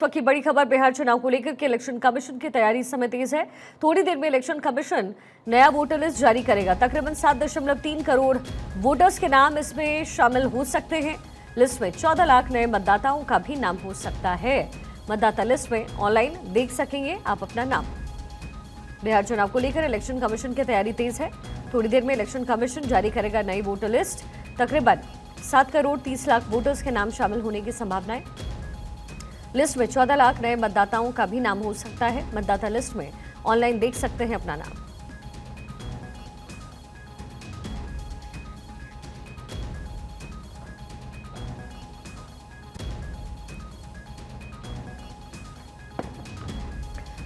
की बड़ी खबर बिहार चुनाव को लेकर के इलेक्शन कमीशन की तैयारी इस समय तेज है। थोड़ी देर में इलेक्शन कमीशन नया वोटर लिस्ट जारी करेगा। तकरीबन 7.3 करोड़ वोटर्स के नाम इसमें शामिल हो सकते हैं। लिस्ट में 14 लाख नए मतदाताओं का भी नाम हो सकता है। मतदाता लिस्ट में ऑनलाइन देख सकेंगे आप अपना नाम। बिहार चुनाव को लेकर इलेक्शन कमीशन की तैयारी तेज है। थोड़ी देर में इलेक्शन कमीशन जारी करेगा नई वोटर लिस्ट। तकरीबन 7 करोड़ 30 लाख वोटर्स के नाम शामिल होने की संभावना है। लिस्ट में 14 लाख नए मतदाताओं का भी नाम हो सकता है। मतदाता लिस्ट में ऑनलाइन देख सकते हैं अपना नाम।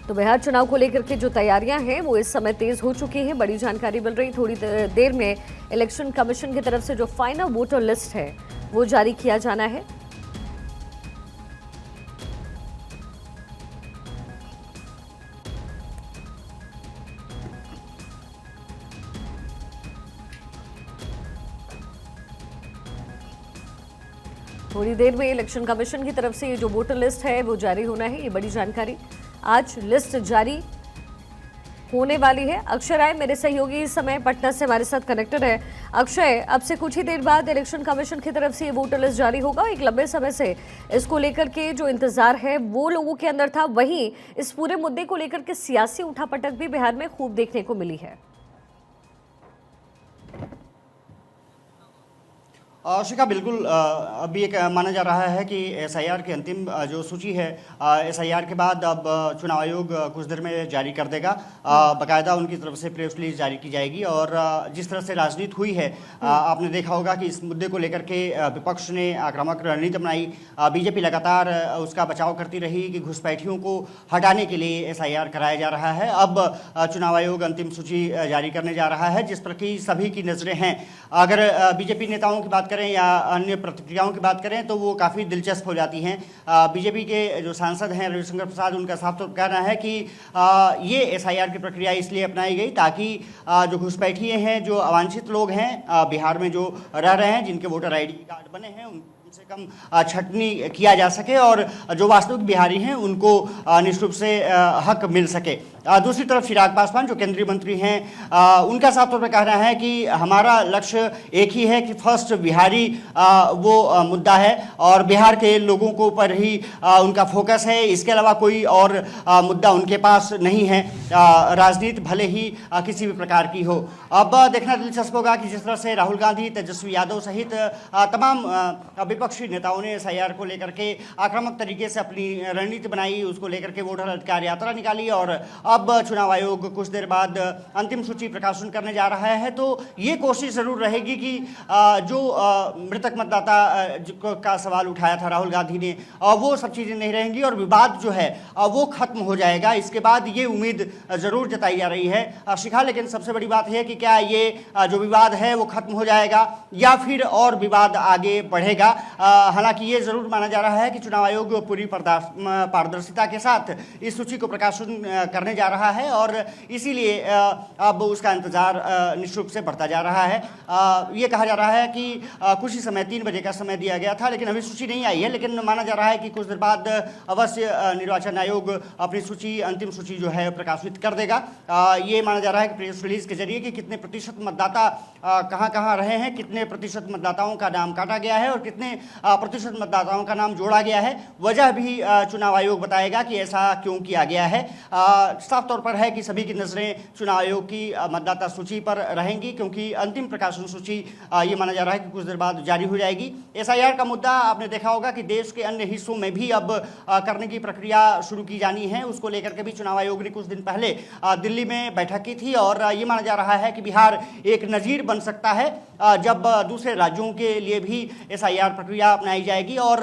तो बिहार चुनाव को लेकर के जो तैयारियां हैं वो इस समय तेज हो चुकी हैं। बड़ी जानकारी मिल रही। थोड़ी देर में इलेक्शन कमीशन की तरफ से जो फाइनल वोटर लिस्ट है वो जारी किया जाना है। थोड़ी देर में इलेक्शन कमीशन की तरफ से ये जो वोटर लिस्ट है वो जारी होना है। ये बड़ी जानकारी। आज लिस्ट जारी होने वाली है। अक्षय राय मेरे सहयोगी इस समय पटना से हमारे साथ कनेक्टेड है। अक्षय, अब से कुछ ही देर बाद इलेक्शन कमीशन की तरफ से ये वोटर लिस्ट जारी होगा। एक लंबे समय से इसको लेकर के जो इंतजार है वो लोगों के अंदर था, वहीं इस पूरे मुद्दे को लेकर के सियासी उठापटक भी बिहार में खूब देखने को मिली है। शिखा, बिल्कुल अभी एक माना जा रहा है कि एसआईआर की अंतिम जो सूची है, एसआईआर के बाद अब चुनाव आयोग कुछ देर में जारी कर देगा। बाकायदा उनकी तरफ से प्रेस रिलीज जारी की जाएगी। और जिस तरह से राजनीति हुई है, आपने देखा होगा कि इस मुद्दे को लेकर के विपक्ष ने आक्रामक रणनीति अपनाई। बीजेपी लगातार उसका बचाव करती रही कि घुसपैठियों को हटाने के लिए एसआईआर कराया जा रहा है। अब चुनाव आयोग अंतिम सूची जारी करने जा रहा है, जिस पर कि सभी की नजरें हैं। अगर बीजेपी नेताओं की बात करें या अन्य प्रतिक्रियाओं की बात करें तो वो काफ़ी दिलचस्प हो जाती हैं। बीजेपी के जो सांसद हैं रविशंकर प्रसाद, उनका साफ तौर पर कहना है कि ये एसआईआर की प्रक्रिया इसलिए अपनाई गई ताकि जो घुसपैठिए हैं, जो अवांछित लोग हैं बिहार में जो रह रहे हैं, जिनके वोटर आईडी कार्ड बने हैं, उनसे कम छटनी किया जा सके और जो वास्तविक बिहारी हैं उनको निश्चित रूप से हक मिल सके। दूसरी तरफ चिराग पासवान जो केंद्रीय मंत्री हैं, उनका साफ तौर पर कहना है कि हमारा लक्ष्य एक ही है कि फर्स्ट बिहारी वो मुद्दा है और बिहार के लोगों को पर ही उनका फोकस है। इसके अलावा कोई और मुद्दा उनके पास नहीं है। राजनीति भले ही किसी भी प्रकार की हो। अब देखना दिलचस्प होगा कि जिस तरह से राहुल गांधी, तेजस्वी यादव सहित तमाम विपक्षी नेताओं ने एसआईआर को लेकर के आक्रामक तरीके से अपनी रणनीति बनाई, उसको लेकर के वोटर अधिकार यात्रा निकाली और अब चुनाव आयोग कुछ देर बाद अंतिम सूची प्रकाशन करने जा रहा है। तो ये कोशिश जरूर रहेगी कि जो मृतक मतदाता का सवाल उठाया था राहुल गांधी ने, वो सब चीज़ें नहीं रहेंगी और विवाद जो है वो खत्म हो जाएगा। इसके बाद ये उम्मीद जरूर जताई जा रही है शिखा। लेकिन सबसे बड़ी बात है कि क्या ये जो विवाद है वो खत्म हो जाएगा या फिर और विवाद आगे बढ़ेगा। हालांकि ये जरूर माना जा रहा है कि चुनाव आयोग पूरी पारदर्शिता के साथ इस सूची को प्रकाशन करने जा रहा है और इसीलिए अब उसका इंतजार निश्चित रूप से बढ़ता जा रहा है। ये कहा जा रहा है कि कुछ ही समय 3 बजे का समय दिया गया था, लेकिन अभी सूची नहीं आई है। लेकिन माना जा रहा है कि कुछ देर बाद अवश्य निर्वाचन आयोग अपनी सूची, अंतिम सूची जो है प्रकाशित कर देगा। ये माना जा रहा है कि प्रेस रिलीज के जरिए कि कितने प्रतिशत मतदाता कहाँ कहाँ रहे हैं, कितने प्रतिशत मतदाताओं का नाम काटा गया है और कितने प्रतिशत मतदाताओं का नाम जोड़ा गया है। वजह भी चुनाव आयोग बताएगा कि ऐसा क्यों किया गया है। साफ तौर पर है कि सभी की नजरें चुनाव आयोग की मतदाता सूची पर रहेंगी, क्योंकि अंतिम प्रकाशन सूची ये माना जा रहा है कि कुछ देर बाद जारी हो जाएगी। एसआईआर का मुद्दा आपने देखा होगा कि देश के अन्य हिस्सों में भी अब करने की प्रक्रिया शुरू की जानी है। उसको लेकर के भी चुनाव आयोग ने कुछ दिन पहले दिल्ली में बैठक की थी और ये माना जा रहा है कि बिहार एक नजीर बन सकता है जब दूसरे राज्यों के लिए भी एसआईआर प्रक्रिया अपनाई जाएगी। और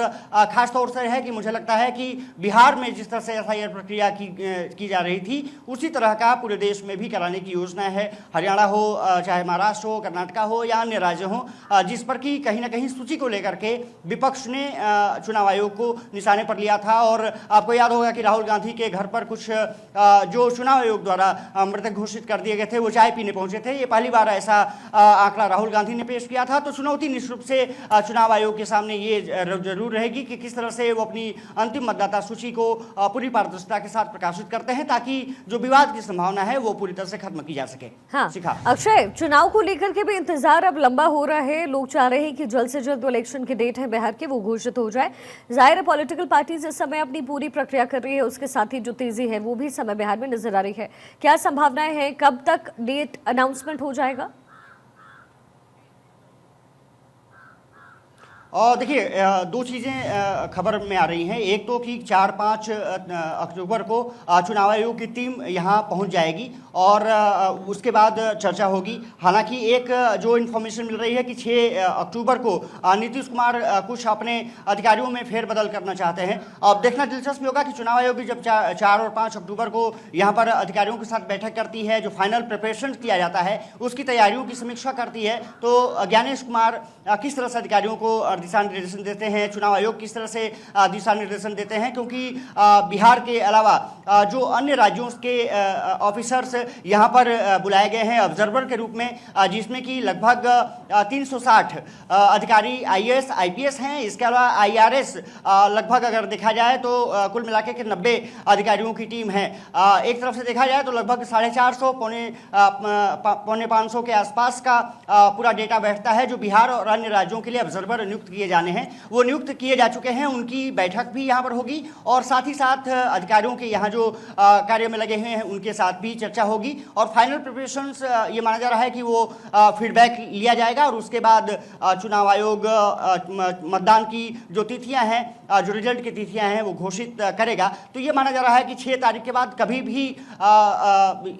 खास तौर से है कि मुझे लगता है कि बिहार में जिस तरह से एसआईआर प्रक्रिया की जा रही थी, उसी तरह का पूरे देश में भी कराने की योजना है। हरियाणा हो, चाहे महाराष्ट्र हो, कर्नाटका हो या अन्य राज्य हो, जिस पर कि कहीं ना कहीं सूची को लेकर के विपक्ष ने चुनाव आयोग को निशाने पर लिया था। और आपको याद होगा कि राहुल गांधी के घर पर कुछ जो चुनाव आयोग द्वारा मृतक घोषित कर दिए गए थे वो चाय पीने पहुंचे थे। ये पहली बार ऐसा आंकड़ा राहुल गांधी ने पेश किया था। तो चुनौती निश्चित रूप से चुनाव आयोग के सामने सामने ये जरूर रहेगी कि किस तरह से वो अपनी अंतिम मतदाता सूची को पूरी पारदर्शिता के साथ प्रकाशित करते हैं, ताकि जो विवाद की संभावना है वो पूरी तरह से खत्म की जा सके। हाँ शिखा, अक्षय, चुनाव को लेकर के भी इंतजार अब लंबा हो रहा है। लोग चाह रहे हैं कि जल्द से जल्द इलेक्शन की डेट है बिहार के, वो घोषित हो जाए। जाहिर है पॉलिटिकल पार्टीज इस समय अपनी पूरी प्रक्रिया कर रही है, उसके साथ ही जो तेजी है वो भी समय बिहार में नजर आ रही है। क्या संभावनाएं हैं, कब तक डेट अनाउंसमेंट हो जाएगा? और देखिए, दो चीज़ें खबर में आ रही हैं। एक तो कि 4-5 अक्टूबर को चुनाव आयोग की टीम यहाँ पहुँच जाएगी और उसके बाद चर्चा होगी। हालांकि एक जो इन्फॉर्मेशन मिल रही है कि 6 अक्टूबर को नीतीश कुमार कुछ अपने अधिकारियों में फेरबदल करना चाहते हैं। अब देखना दिलचस्प होगा कि चुनाव आयोग जब 4 और 5 अक्टूबर को यहाँ पर अधिकारियों के साथ बैठक करती है, जो फाइनल प्रिपरेशन किया जाता है उसकी तैयारियों की समीक्षा करती है, तो ज्ञानेश कुमार किस तरह से अधिकारियों को दिशा निर्देशन देते हैं, चुनाव आयोग किस तरह से दिशा निर्देशन देते हैं, क्योंकि बिहार के अलावा जो अन्य राज्यों के ऑफिसर्स यहाँ पर बुलाए गए हैं ऑब्जर्वर के रूप में, जिसमें कि लगभग 360 अधिकारी आईएएस आईपीएस हैं। इसके अलावा आईआरएस लगभग अगर देखा जाए तो कुल मिलाकर के 90 अधिकारियों की टीम है। एक तरफ से देखा जाए तो लगभग 450 पौने 500 के आसपास का पूरा डेटा बैठता है, जो बिहार और अन्य राज्यों के लिए ऑब्जर्वर नियुक्त किए जाने हैं। वो नियुक्त किए जा चुके हैं, उनकी बैठक भी यहाँ पर होगी और साथ ही साथ अधिकारियों के यहाँ जो कार्य में लगे हुए हैं उनके साथ भी चर्चा होगी और फाइनल प्रिपरेशंस ये माना जा रहा है कि वो फीडबैक लिया जाएगा और उसके बाद चुनाव आयोग मतदान की जो तिथियां हैं, जो रिजल्ट की तिथियां हैं वो घोषित करेगा। तो ये माना जा रहा है कि 6 तारीख के बाद कभी भी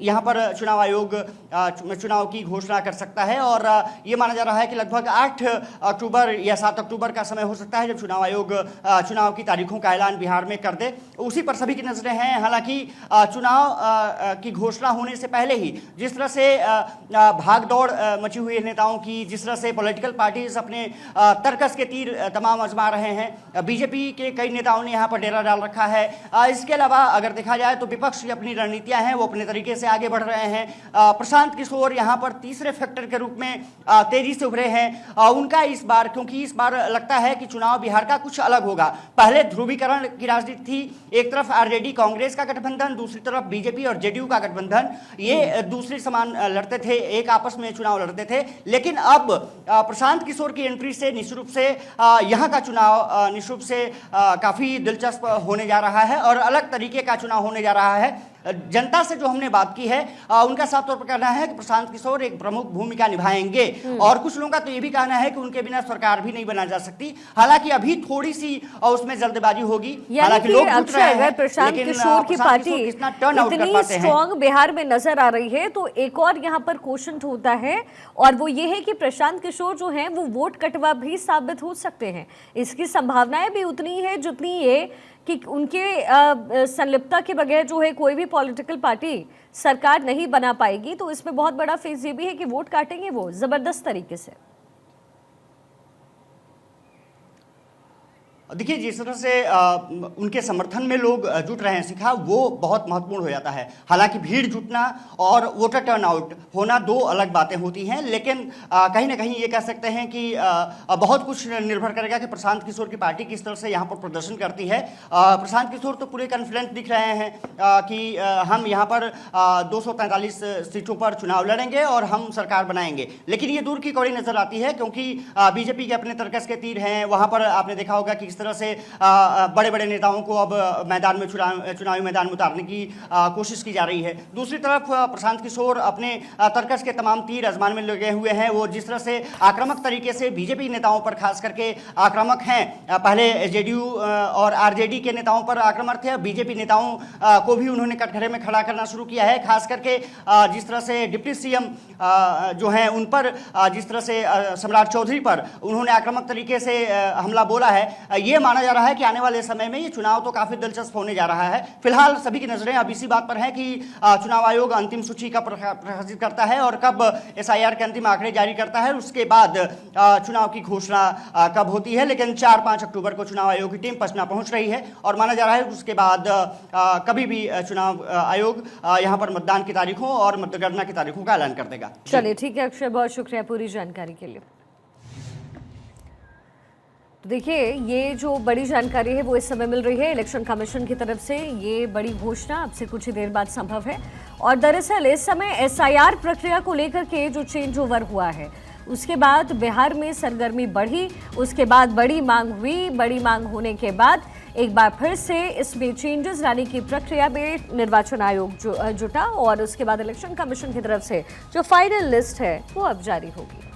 यहाँ पर चुनाव आयोग चुनाव की घोषणा कर सकता है और ये माना जा रहा है कि लगभग 8 अक्टूबर या 7 अक्टूबर का समय हो सकता है जब चुनाव आयोग चुनाव की तारीखों का ऐलान बिहार में कर दे। उसी पर सभी की नजरें हैं। हालांकि चुनाव की घोषणा होने से पहले ही जिस तरह से भागदौड़ मची हुई है नेताओं की, जिस तरह से पॉलिटिकल पार्टीज अपने तर्कस के तीर तमाम आजमा रहे हैं, बीजेपी के कई नेताओं ने यहाँ पर डेरा डाल रखा है। इसके अलावा अगर देखा जाए तो विपक्ष की अपनी रणनीतियां हैं, वो अपने तरीके से आगे बढ़ रहे हैं। प्रशांत किशोर यहाँ पर तीसरे फैक्टर के रूप में तेजी से उभरे हैं। उनका इस बार, क्योंकि इस बार लगता है कि चुनाव बिहार का कुछ अलग होगा। पहले ध्रुवीकरण की राजनीति थी, एक तरफ आरजेडी कांग्रेस का गठबंधन, दूसरी तरफ बीजेपी और जेडीयू का गठबंधन, ये दूसरे समान लड़ते थे, एक आपस में चुनाव लड़ते थे। लेकिन अब प्रशांत किशोर की एंट्री से निश्चित रूप से यहाँ का चुनाव निश्चित रूप से काफी दिलचस्प होने जा रहा है और अलग तरीके का चुनाव होने जा रहा है। जनता से जो हमने बात की है उनका साफ तौर पर कहना है कि प्रशांत किशोर एक प्रमुख भूमिका निभाएंगे और कुछ लोगों का तो ये भी कहना है कि उनके बिना सरकार भी नहीं बना जा सकती। हालांकि अभी थोड़ी सी उसमें जल्दबाजी होगी। हालांकि लोग पूछ रहे हैं, प्रशांत किशोर की पार्टी इतनी स्ट्रॉन्ग बिहार में नजर आ रही है, तो एक और यहाँ पर क्वेश्चन होता है और वो ये है कि प्रशांत किशोर जो है वो वोट कटवा भी साबित हो सकते हैं। इसकी संभावनाएं भी उतनी है जितनी ये कि उनके संलिप्तता के बगैर जो है कोई भी पॉलिटिकल पार्टी सरकार नहीं बना पाएगी। तो इसमें बहुत बड़ा फेज ये भी है कि वोट काटेंगे वो जबरदस्त तरीके से। देखिए, जिस तरह से उनके समर्थन में लोग जुट रहे हैं शिखा, वो बहुत महत्वपूर्ण हो जाता है। हालांकि भीड़ जुटना और वोटर टर्नआउट होना दो अलग बातें होती हैं, लेकिन कहीं ना कहीं ये कह सकते हैं कि बहुत कुछ निर्भर करेगा कि प्रशांत किशोर की पार्टी किस तरह से यहाँ पर प्रदर्शन करती है। प्रशांत किशोर तो पूरे कॉन्फिडेंट दिख रहे हैं कि हम यहाँ पर 243 सीटों पर चुनाव लड़ेंगे और हम सरकार बनाएंगे। लेकिन ये दूर की कौड़ी नजर आती है, क्योंकि बीजेपी के अपने तर्कस के तीर हैं। वहाँ पर आपने देखा होगा कि तरह से बड़े बड़े नेताओं को अब मैदान में चुनावी मैदान में उतारने की कोशिश की जा रही है। दूसरी तरफ प्रशांत किशोर अपने तर्कस के तमाम तीर आजमान में लगे हुए हैं। वो जिस तरह से आक्रामक तरीके से बीजेपी नेताओं पर खास करके आक्रामक हैं, पहले जेडीयू और आरजेडी के नेताओं पर आक्रामक थे, बीजेपी नेताओं को भी उन्होंने कटघरे में खड़ा करना शुरू किया है। खास करके जिस तरह से डिप्टी सीएम जो हैं उन पर, जिस तरह से सम्राट चौधरी पर उन्होंने आक्रामक तरीके से हमला बोला है। ये माना जा रहा है कि आने वाले समय में ये चुनाव तो काफी दिलचस्प होने जा रहा है। फिलहाल सभी की नजरें अब इसी बात पर है कि चुनाव आयोग अंतिम सूची का प्रकाशित करता है और कब एसआईआर के अंतिम आंकड़े जारी करता है, उसके बाद चुनाव की घोषणा कब होती है। लेकिन 4-5 अक्टूबर को चुनाव आयोग की टीम पटना पहुंच रही है और माना जा रहा है उसके बाद कभी भी चुनाव आयोग यहाँ पर मतदान की तारीखों और मतगणना की तारीखों का ऐलान कर देगा। चलिए ठीक है अक्षय, बहुत शुक्रिया पूरी जानकारी के लिए। तो देखिए, ये जो बड़ी जानकारी है वो इस समय मिल रही है इलेक्शन कमीशन की तरफ से। ये बड़ी घोषणा अब से कुछ ही देर बाद संभव है। और दरअसल इस समय एसआईआर प्रक्रिया को लेकर के जो चेंज ओवर हुआ है, उसके बाद बिहार में सरगर्मी बढ़ी, उसके बाद बड़ी मांग हुई। बड़ी मांग होने के बाद एक बार फिर से इसमें चेंजेस लाने की प्रक्रिया में निर्वाचन आयोग जुटा और उसके बाद इलेक्शन कमीशन की तरफ से जो फाइनल लिस्ट है वो अब जारी होगी।